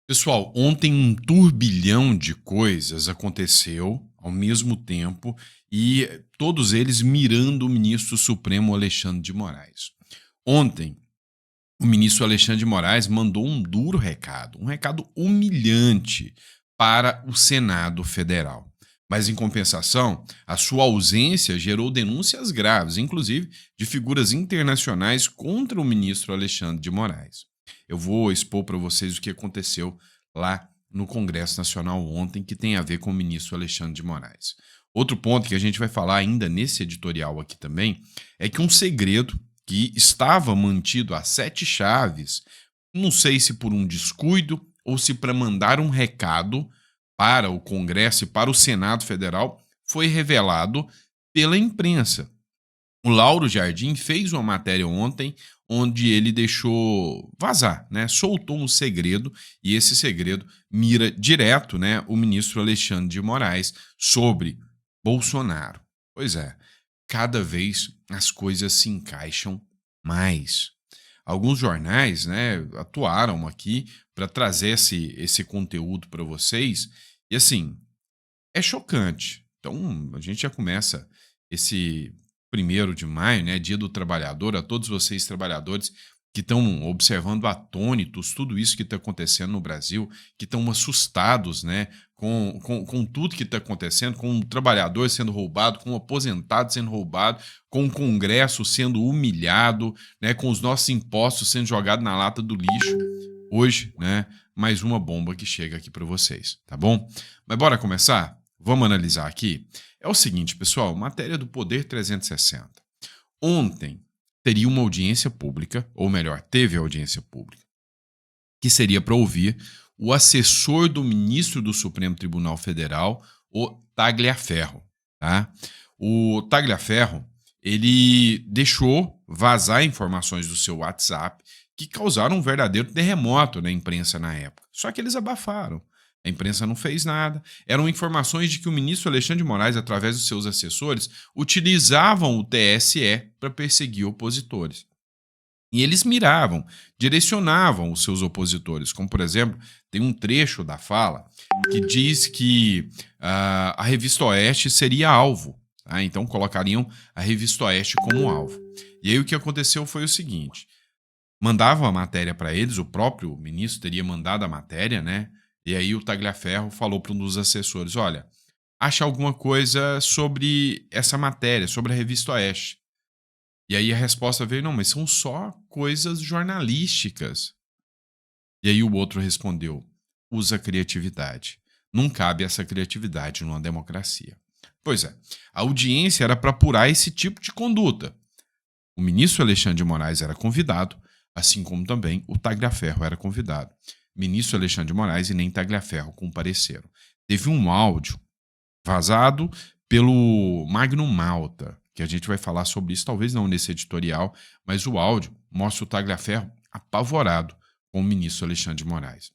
Pessoal, ontem um turbilhão de coisas aconteceu ao mesmo tempo e todos eles mirando o ministro Supremo Alexandre de Moraes. Ontem, o ministro Alexandre de Moraes mandou um duro recado, um recado humilhante para o Senado Federal. Mas, em compensação, a sua ausência gerou denúncias graves, inclusive de figuras internacionais contra o ministro Alexandre de Moraes. Eu vou expor para vocês o que aconteceu lá no Congresso Nacional ontem, que tem a ver com o ministro Alexandre de Moraes. Outro ponto que a gente vai falar ainda nesse editorial aqui também é que um segredo que estava mantido a sete chaves, não sei se por um descuido ou se para mandar um recado para o Congresso e para o Senado Federal, foi revelado pela imprensa. O Lauro Jardim fez uma matéria ontem onde ele deixou vazar, né? Soltou um segredo e esse segredo mira direto, né, o ministro Alexandre de Moraes sobre Bolsonaro. Pois é, cada vez as coisas se encaixam mais. Alguns jornais, né, atuaram aqui para trazer esse conteúdo para vocês e assim, é chocante. Então, a gente já começa esse 1º de maio, né, Dia do Trabalhador, a todos vocês trabalhadores que estão observando atônitos tudo isso que está acontecendo no Brasil, que estão assustados, né, com tudo que está acontecendo, com um trabalhador sendo roubado, com um aposentado sendo roubado, com o Congresso sendo humilhado, né, com os nossos impostos sendo jogados na lata do lixo. Hoje, né, mais uma bomba que chega aqui para vocês, tá bom? Mas bora começar? Vamos analisar aqui? É o seguinte, pessoal, matéria do Poder 360. Ontem teria uma audiência pública, ou melhor, teve audiência pública, que seria para ouvir o assessor do ministro do Supremo Tribunal Federal, o Tagliaferro, tá? O Tagliaferro, ele deixou vazar informações do seu WhatsApp que causaram um verdadeiro terremoto na imprensa na época. Só que eles abafaram. A imprensa não fez nada. Eram informações de que o ministro Alexandre de Moraes, através dos seus assessores, utilizavam o TSE para perseguir opositores. E eles miravam, direcionavam os seus opositores. Como, por exemplo, tem um trecho da fala que diz que a Revista Oeste seria alvo. Tá? Então, colocariam a Revista Oeste como alvo. E aí o que aconteceu foi o seguinte: mandavam a matéria para eles, o próprio ministro teria mandado a matéria, né? E aí o Tagliaferro falou para um dos assessores: olha, acha alguma coisa sobre essa matéria, sobre a Revista Oeste. E aí a resposta veio: não, mas são só coisas jornalísticas. E aí o outro respondeu: usa criatividade. Não cabe essa criatividade numa democracia. Pois é, a audiência era para apurar esse tipo de conduta. O ministro Alexandre de Moraes era convidado, assim como também o Tagliaferro era convidado. Ministro Alexandre de Moraes e nem Tagliaferro compareceram. Teve um áudio vazado pelo Magno Malta, que a gente vai falar sobre isso, talvez não nesse editorial, mas o áudio mostra o Tagliaferro apavorado com o ministro Alexandre de Moraes.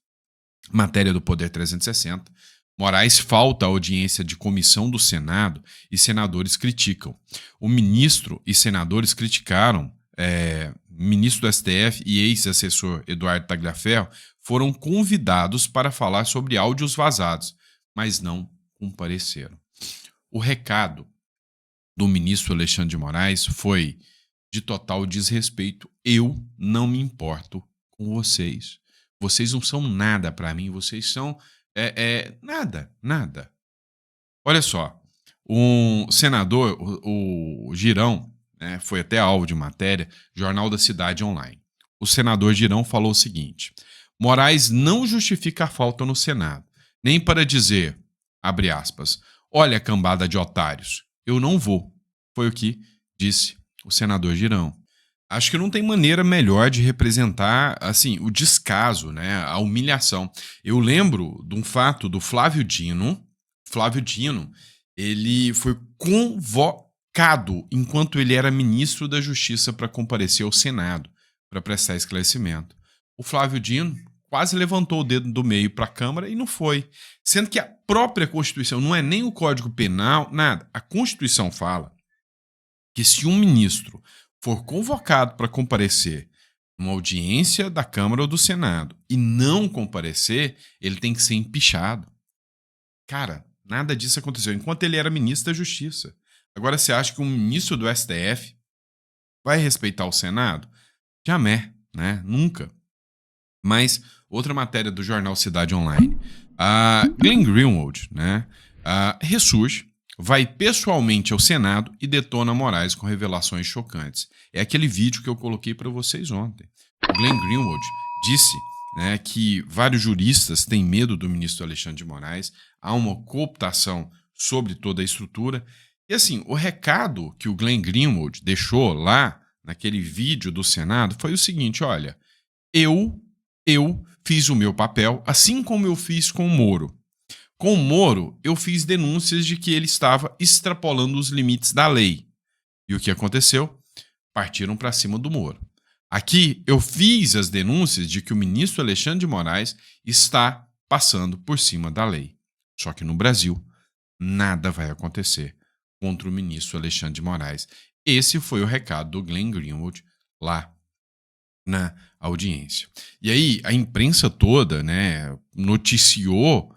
Matéria do Poder 360. Moraes falta a audiência de comissão do Senado e senadores criticam. O ministro e senadores criticaram, ministro do STF e ex-assessor Eduardo Tagliaferro foram convidados para falar sobre áudios vazados, mas não compareceram. O recado do ministro Alexandre de Moraes foi de total desrespeito. Eu não me importo com vocês. Vocês não são nada para mim, vocês são nada, nada. Olha só, um senador, o Girão, né, foi até alvo de matéria, Jornal da Cidade Online. O senador Girão falou o seguinte: Moraes não justifica a falta no Senado, nem para dizer, abre aspas, olha, cambada de otários, eu não vou. Foi o que disse o senador Girão. Acho que não tem maneira melhor de representar assim o descaso, né, a humilhação. Eu lembro de um fato do Flávio Dino. Flávio Dino, ele foi convocado enquanto ele era ministro da Justiça para comparecer ao Senado para prestar esclarecimento. O Flávio Dino quase levantou o dedo do meio para a Câmara e não foi. Sendo que a própria Constituição, não é nem o Código Penal, nada. A Constituição fala que se um ministro for convocado para comparecer uma audiência da Câmara ou do Senado, e não comparecer, ele tem que ser empichado. Cara, nada disso aconteceu enquanto ele era ministro da Justiça. Agora você acha que um ministro do STF vai respeitar o Senado? Jamais, né? Nunca. Mas outra matéria do jornal Cidade Online. A Glenn Greenwald, né, ressurge, vai pessoalmente ao Senado e detona Moraes com revelações chocantes. É aquele vídeo que eu coloquei para vocês ontem. O Glenn Greenwald disse, né, que vários juristas têm medo do ministro Alexandre de Moraes, há uma cooptação sobre toda a estrutura. E assim, o recado que o Glenn Greenwald deixou lá naquele vídeo do Senado foi o seguinte: olha, eu fiz o meu papel, assim como eu fiz com o Moro. Com o Moro, eu fiz denúncias de que ele estava extrapolando os limites da lei. E o que aconteceu? Partiram para cima do Moro. Aqui, eu fiz as denúncias de que o ministro Alexandre de Moraes está passando por cima da lei. Só que no Brasil, nada vai acontecer contra o ministro Alexandre de Moraes. Esse foi o recado do Glenn Greenwald lá na audiência. E aí, a imprensa toda, né, noticiou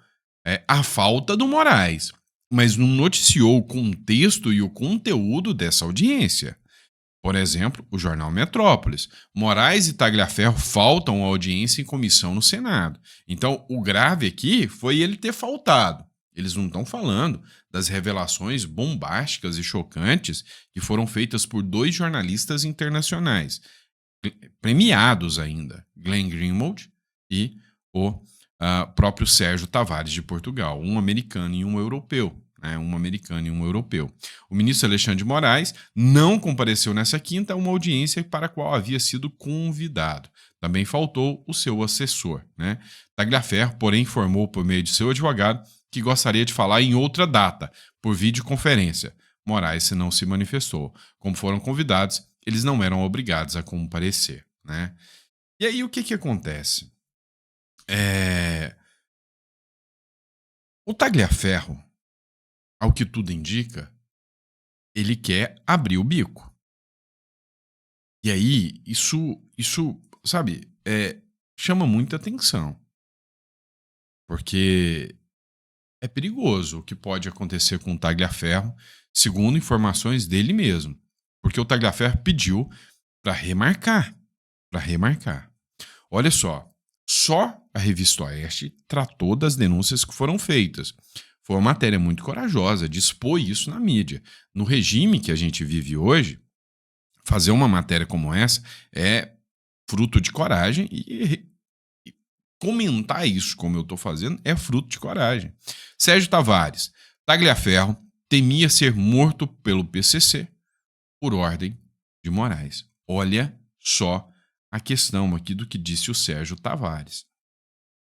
a falta do Moraes, mas não noticiou o contexto e o conteúdo dessa audiência. Por exemplo, o jornal Metrópolis. Moraes e Tagliaferro faltam à audiência em comissão no Senado. Então, o grave aqui foi ele ter faltado. Eles não estão falando das revelações bombásticas e chocantes que foram feitas por 2 jornalistas internacionais, premiados ainda, Glenn Greenwald e o próprio Sérgio Tavares de Portugal, um americano e um europeu. Um americano e um europeu. O ministro Alexandre de Moraes não compareceu nessa quinta a uma audiência para a qual havia sido convidado. Também faltou o seu assessor. Tagliaferro, porém, informou por meio de seu advogado que gostaria de falar em outra data, por videoconferência. Moraes não se manifestou. Como foram convidados, eles não eram obrigados a comparecer. E aí o que acontece? O Tagliaferro, ao que tudo indica, ele quer abrir o bico. E aí, isso sabe, chama muita atenção. Porque é perigoso o que pode acontecer com o Tagliaferro, segundo informações dele mesmo. Porque o Tagliaferro pediu para remarcar. Olha só a Revista Oeste tratou das denúncias que foram feitas. Foi uma matéria muito corajosa de expor isso na mídia. No regime que a gente vive hoje, fazer uma matéria como essa é fruto de coragem e comentar isso como eu estou fazendo é fruto de coragem. Sérgio Tavares, Tagliaferro temia ser morto pelo PCC por ordem de Moraes. Olha só a questão aqui do que disse o Sérgio Tavares.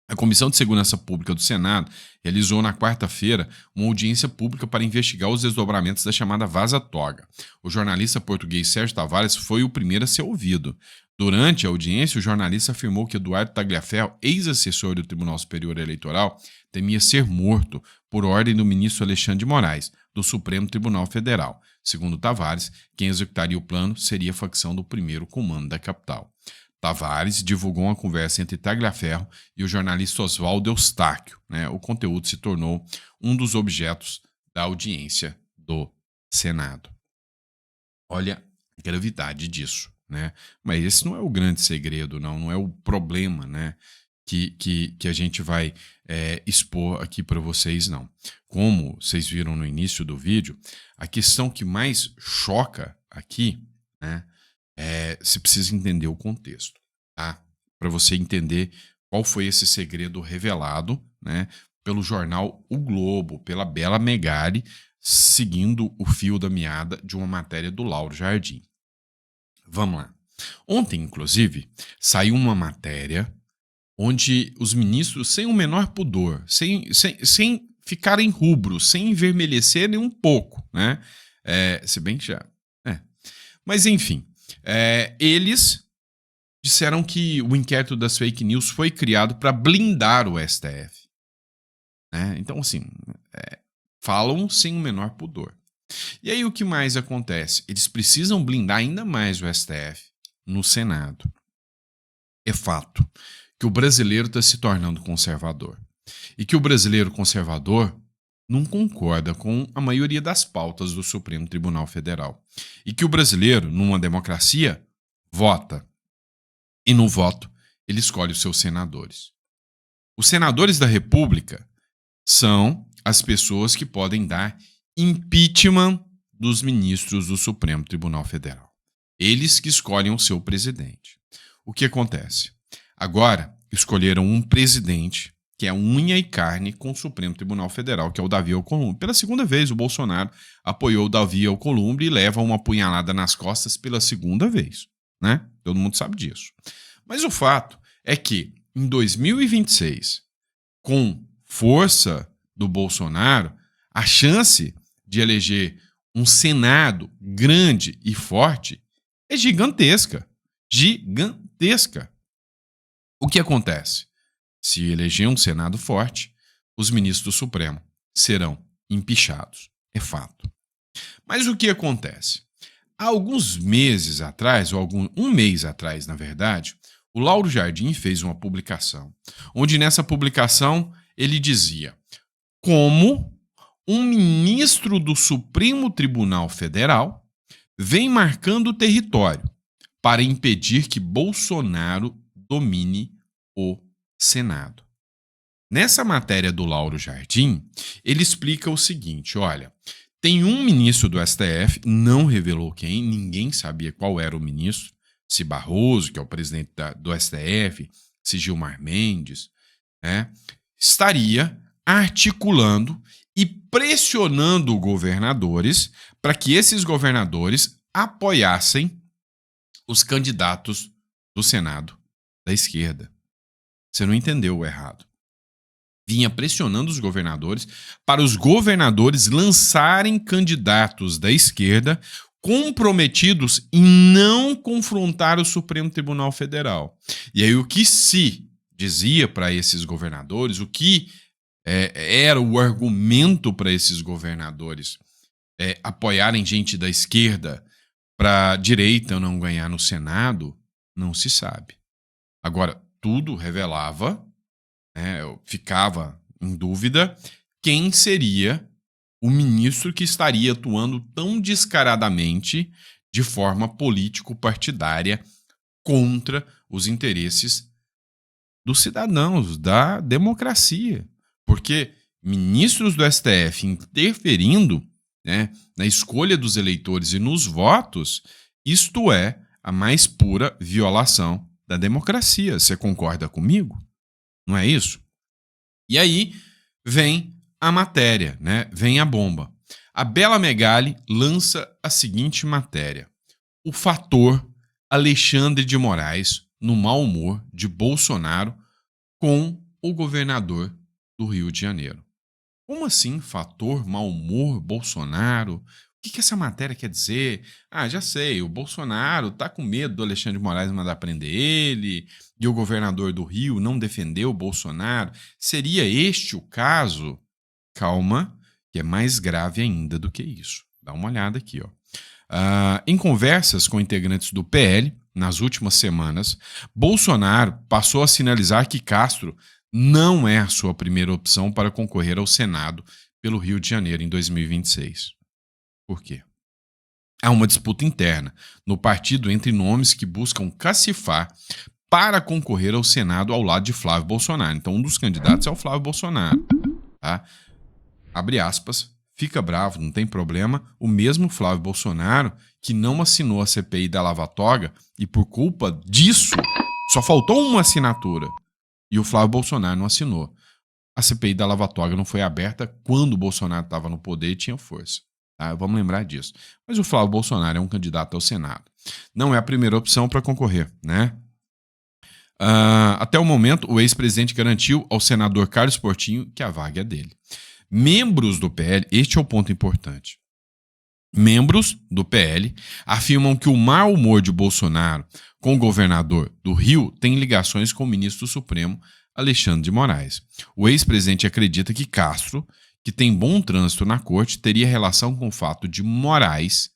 A Comissão de Segurança Pública do Senado realizou na quarta-feira uma audiência pública para investigar os desdobramentos da chamada Vaza Toga. O jornalista português Sérgio Tavares foi o primeiro a ser ouvido. Durante a audiência, o jornalista afirmou que Eduardo Tagliaferro, ex-assessor do Tribunal Superior Eleitoral, temia ser morto por ordem do ministro Alexandre de Moraes, do Supremo Tribunal Federal. Segundo Tavares, quem executaria o plano seria a facção do primeiro comando da capital. Tavares divulgou uma conversa entre Tagliaferro e o jornalista Oswaldo Eustáquio. O conteúdo se tornou um dos objetos da audiência do Senado. Olha a gravidade disso. Mas esse não é o grande segredo, não é o problema que a gente vai expor aqui para vocês, não. Como vocês viram no início do vídeo, a questão que mais choca aqui, você precisa entender o contexto, tá? Para você entender qual foi esse segredo revelado, pelo jornal O Globo, pela Bela Megali, seguindo o fio da meada de uma matéria do Lauro Jardim. Vamos lá. Ontem, inclusive, saiu uma matéria onde os ministros, sem o menor pudor, sem ficarem rubros, sem envermelhecer nem um pouco, se bem que já... Mas, enfim, eles disseram que o inquérito das fake news foi criado para blindar o STF. Então, assim, falam sem o menor pudor. E aí o que mais acontece? Eles precisam blindar ainda mais o STF no Senado. É fato que o brasileiro está se tornando conservador. E que o brasileiro conservador não concorda com a maioria das pautas do Supremo Tribunal Federal. E que o brasileiro, numa democracia, vota. E no voto, ele escolhe os seus senadores. Os senadores da República são as pessoas que podem dar impeachment dos ministros do Supremo Tribunal Federal. Eles que escolhem o seu presidente. O que acontece? Agora, escolheram um presidente que é unha e carne com o Supremo Tribunal Federal, que é o Davi Alcolumbre. Pela segunda vez, o Bolsonaro apoiou o Davi Alcolumbre e leva uma punhalada nas costas pela segunda vez, né? Todo mundo sabe disso. Mas o fato é que, em 2026, com força do Bolsonaro, a chance de eleger um Senado grande e forte é gigantesca. Gigantesca. O que acontece? Se eleger um Senado forte, os ministros do Supremo serão empichados. É fato. Mas o que acontece? Há alguns meses atrás, um mês atrás, na verdade, o Lauro Jardim fez uma publicação, onde nessa publicação ele dizia como um ministro do Supremo Tribunal Federal vem marcando o território para impedir que Bolsonaro domine o Senado. Nessa matéria do Lauro Jardim, ele explica o seguinte, olha, tem um ministro do STF, não revelou quem, ninguém sabia qual era o ministro, se Barroso, que é o presidente do STF, se Gilmar Mendes, né, estaria articulando e pressionando governadores para que esses governadores apoiassem os candidatos do Senado da esquerda. Você não entendeu o errado. Vinha pressionando os governadores para os governadores lançarem candidatos da esquerda comprometidos em não confrontar o Supremo Tribunal Federal. E aí o que se dizia para esses governadores, o que era o argumento para esses governadores apoiarem gente da esquerda para a direita não ganhar no Senado, não se sabe. Agora, tudo revelava, ficava em dúvida quem seria o ministro que estaria atuando tão descaradamente de forma político-partidária contra os interesses dos cidadãos, da democracia. Porque ministros do STF interferindo, né, na escolha dos eleitores e nos votos, isto é a mais pura violação da democracia. Você concorda comigo? Não é isso? E aí vem a matéria, né? Vem a bomba. A Bela Megali lança a seguinte matéria. O fator Alexandre de Moraes no mau humor de Bolsonaro com o governador do Rio de Janeiro. Como assim fator mau humor Bolsonaro? O que essa matéria quer dizer? Ah, já sei, o Bolsonaro tá com medo do Alexandre de Moraes mandar prender ele e o governador do Rio não defendeu o Bolsonaro. Seria este o caso? Calma, que é mais grave ainda do que isso. Dá uma olhada aqui, ó. Em conversas com integrantes do PL, nas últimas semanas, Bolsonaro passou a sinalizar que Castro não é a sua primeira opção para concorrer ao Senado pelo Rio de Janeiro em 2026. Por quê? Há uma disputa interna no partido entre nomes que buscam cacifar para concorrer ao Senado ao lado de Flávio Bolsonaro. Então, um dos candidatos é o Flávio Bolsonaro. Tá? Abre aspas, fica bravo, não tem problema. O mesmo Flávio Bolsonaro que não assinou a CPI da Lava Toga e por culpa disso só faltou uma assinatura. E o Flávio Bolsonaro não assinou. A CPI da Lava Toga não foi aberta quando o Bolsonaro estava no poder e tinha força. Tá? Vamos lembrar disso. Mas o Flávio Bolsonaro é um candidato ao Senado. Não é a primeira opção para concorrer, né? Até o momento, o ex-presidente garantiu ao senador Carlos Portinho que a vaga é dele. Membros do PL, este é o ponto importante. Membros do PL afirmam que o mau humor de Bolsonaro com o governador do Rio tem ligações com o ministro do Supremo, Alexandre de Moraes. O ex-presidente acredita que Castro, que tem bom trânsito na corte, teria relação com o fato de Moraes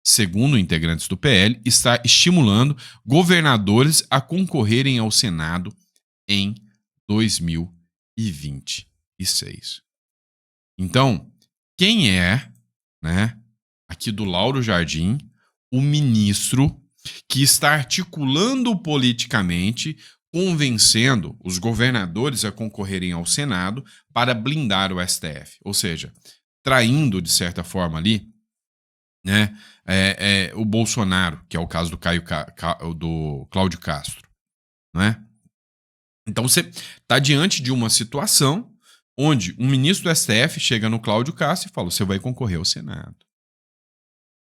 segundo integrantes do PL, está estimulando governadores a concorrerem ao Senado em 2026. Então, quem é, né, aqui do Lauro Jardim, o ministro que está articulando politicamente, convencendo os governadores a concorrerem ao Senado para blindar o STF? Ou seja, traindo, de certa forma, ali, né, o Bolsonaro, que é o caso do do Cláudio Castro, né? Então você está diante de uma situação onde um ministro do STF chega no Cláudio Castro e fala: você vai concorrer ao Senado.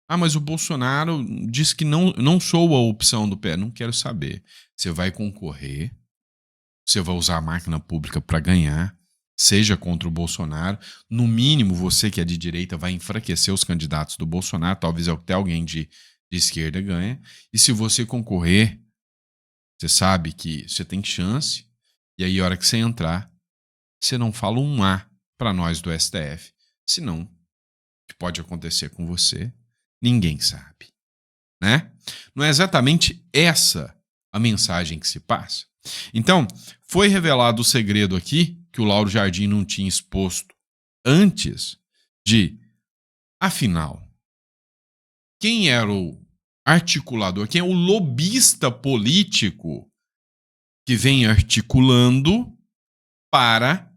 Ah, mas o Bolsonaro disse que não sou a opção do PL. Não quero saber. Você vai concorrer, você vai usar a máquina pública para ganhar, seja contra o Bolsonaro. No mínimo, você que é de direita vai enfraquecer os candidatos do Bolsonaro, talvez até alguém de esquerda ganhe. E se você concorrer, você sabe que você tem chance, e aí a hora que você entrar, você não fala um A para nós do STF. Senão, o que pode acontecer com você, ninguém sabe, né? Não é exatamente essa a mensagem que se passa? Então, foi revelado o segredo aqui, que o Lauro Jardim não tinha exposto antes, afinal, quem era o articulador, quem é o lobista político que vem articulando para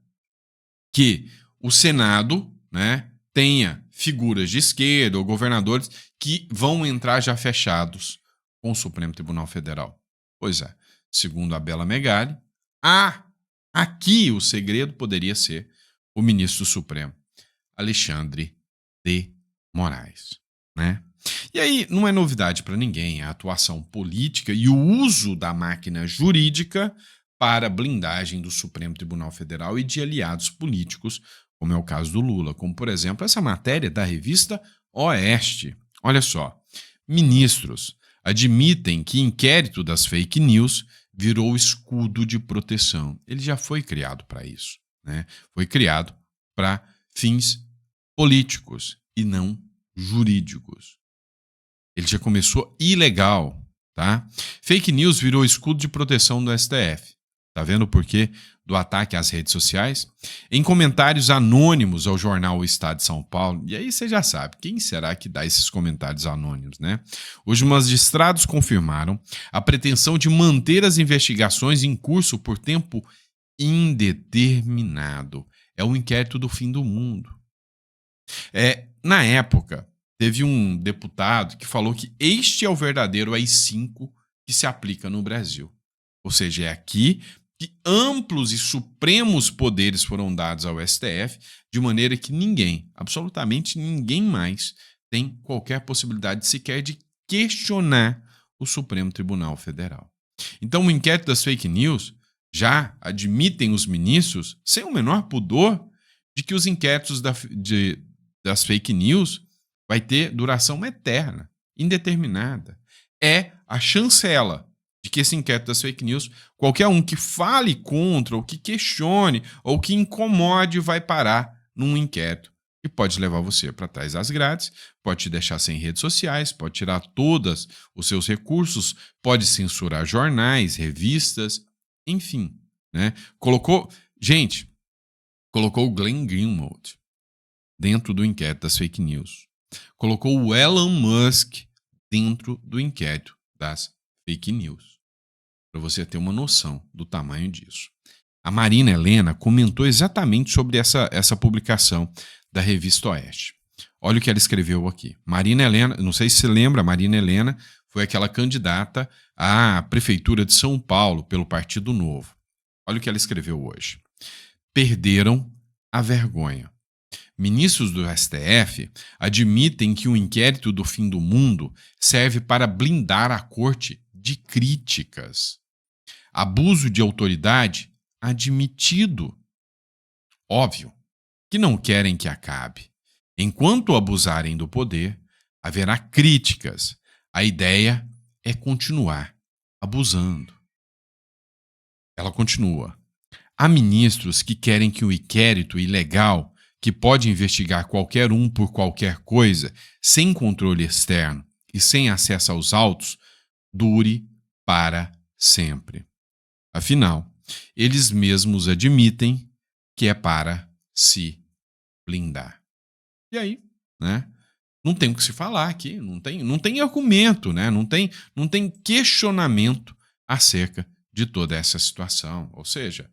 que o Senado, né, tenha figuras de esquerda ou governadores que vão entrar já fechados com o Supremo Tribunal Federal. Pois é, segundo a Bela Megali, aqui o segredo poderia ser o ministro do Supremo, Alexandre de Moraes, né? E aí não é novidade para ninguém a atuação política e o uso da máquina jurídica para blindagem do Supremo Tribunal Federal e de aliados políticos, como é o caso do Lula, como, por exemplo, essa matéria da revista Oeste. Olha só, ministros admitem que inquérito das fake news virou escudo de proteção. Ele já foi criado para isso, né? Foi criado para fins políticos e não jurídicos. Ele já começou ilegal, tá? Fake news virou escudo de proteção do STF. Tá vendo o porquê do ataque às redes sociais? Em comentários anônimos ao jornal O Estado de São Paulo, e aí você já sabe, quem será que dá esses comentários anônimos, né? Os magistrados confirmaram a pretensão de manter as investigações em curso por tempo indeterminado. É o inquérito do fim do mundo. Na época, teve um deputado que falou que este é o verdadeiro AI-5 que se aplica no Brasil. Ou seja, é aqui que amplos e supremos poderes foram dados ao STF, de maneira que ninguém, absolutamente ninguém mais, tem qualquer possibilidade sequer de questionar o Supremo Tribunal Federal. Então, o inquérito das fake news já admitem os ministros, sem o menor pudor, de que os inquéritos das fake news vai ter duração eterna, indeterminada. É a chancela de que esse inquérito das fake news, qualquer um que fale contra, ou que questione, ou que incomode, vai parar num inquérito que pode levar você para trás das grades, pode te deixar sem redes sociais, pode tirar todos os seus recursos, pode censurar jornais, revistas, enfim, né? Colocou o Glenn Greenwald dentro do inquérito das fake news. Colocou o Elon Musk dentro do inquérito das fake news. Para você ter uma noção do tamanho disso. A Marina Helena comentou exatamente sobre essa publicação da revista Oeste. Olha o que ela escreveu aqui. Marina Helena, não sei se você lembra, Marina Helena foi aquela candidata à prefeitura de São Paulo pelo Partido Novo. Olha o que ela escreveu hoje. Perderam a vergonha. Ministros do STF admitem que o inquérito do fim do mundo serve para blindar a corte de críticas. Abuso de autoridade admitido. Óbvio que não querem que acabe. Enquanto abusarem do poder, haverá críticas. A ideia é continuar abusando. Ela continua. Há ministros que querem que o inquérito ilegal, que pode investigar qualquer um por qualquer coisa, sem controle externo e sem acesso aos autos dure para sempre. Afinal, eles mesmos admitem que é para se blindar. E aí, né? Não tem o que se falar aqui, não tem argumento, né? Não tem questionamento acerca de toda essa situação. Ou seja,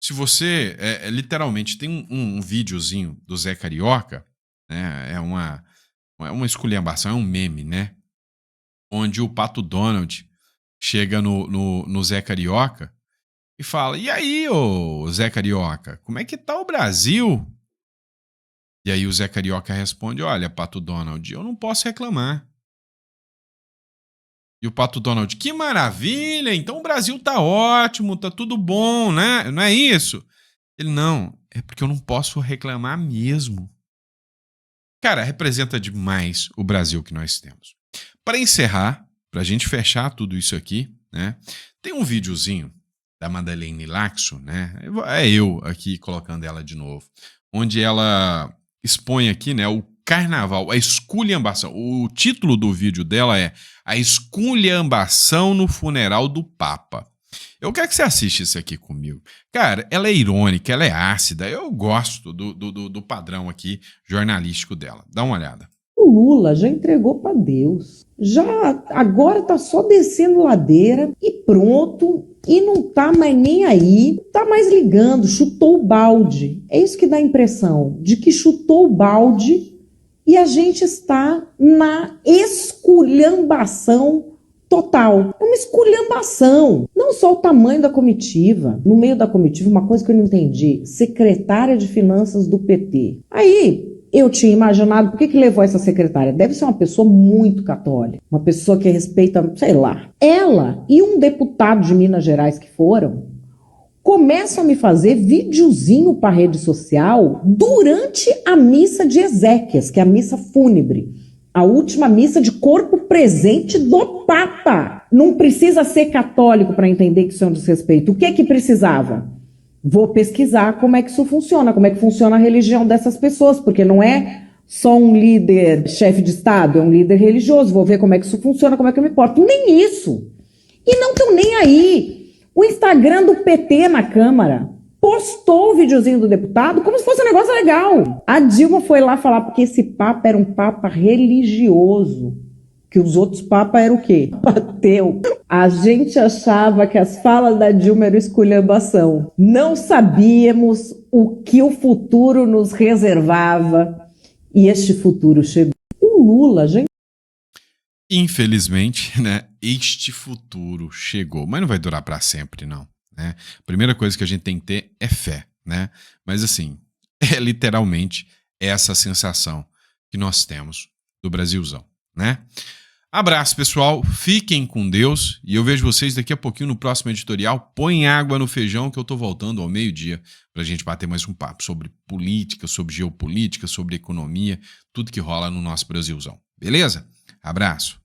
se você literalmente tem um videozinho do Zé Carioca, né? É uma esculhambação, é um meme, né? Onde o Pato Donald chega no Zé Carioca e fala: "E aí, ô Zé Carioca, como é que tá o Brasil?" E aí o Zé Carioca responde: "Olha, Pato Donald, eu não posso reclamar." E o Pato Donald: "Que maravilha! Então o Brasil tá ótimo, tá tudo bom, né? Não é isso?" Ele: "Não, é porque eu não posso reclamar mesmo." Cara, representa demais o Brasil que nós temos. Para encerrar, para a gente fechar tudo isso aqui, né? Tem um videozinho da Madeleine Laxo, né? É eu aqui colocando ela de novo, onde ela expõe aqui, né, o carnaval, a esculhambação. O título do vídeo dela é A Esculhambação no Funeral do Papa. Eu quero que você assista isso aqui comigo. Cara, ela é irônica, ela é ácida. Eu gosto do padrão aqui jornalístico dela. Dá uma olhada. O Lula já entregou para Deus. Já agora tá só descendo ladeira e pronto. E não tá mais nem aí, não tá mais ligando, chutou o balde. É isso que dá a impressão, de que chutou o balde e a gente está na esculhambação total. É uma esculhambação. Não só o tamanho da comitiva. No meio da comitiva, uma coisa que eu não entendi, secretária de Finanças do PT. Aí, eu tinha imaginado, por que levou essa secretária? Deve ser uma pessoa muito católica, uma pessoa que respeita, sei lá. Ela e um deputado de Minas Gerais que foram, começam a me fazer videozinho para rede social durante a missa de Ezequias, que é a missa fúnebre, a última missa de corpo presente do Papa. Não precisa ser católico para entender que isso é um desrespeito. O que precisava? Vou pesquisar como é que isso funciona, como é que funciona a religião dessas pessoas, porque não é só um líder chefe de Estado, é um líder religioso. Vou ver como é que isso funciona, como é que eu me porto. Nem isso. E não estão nem aí. O Instagram do PT na Câmara postou o videozinho do deputado como se fosse um negócio legal. A Dilma foi lá falar porque esse papa era um papa religioso. Que os outros papas eram o quê? Ateu. A gente achava que as falas da Dilma eram esculhambação. Não sabíamos o que o futuro nos reservava. E este futuro chegou. O Lula, gente. Infelizmente, né, este futuro chegou. Mas não vai durar para sempre, não. Né? A primeira coisa que a gente tem que ter é fé. Né? Mas assim, é literalmente essa sensação que nós temos do Brasilzão. Né? Abraço, pessoal. Fiquem com Deus e eu vejo vocês daqui a pouquinho no próximo editorial. Põe água no feijão que eu tô voltando ao meio-dia pra gente bater mais um papo sobre política, sobre geopolítica, sobre economia, tudo que rola no nosso Brasilzão. Beleza? Abraço.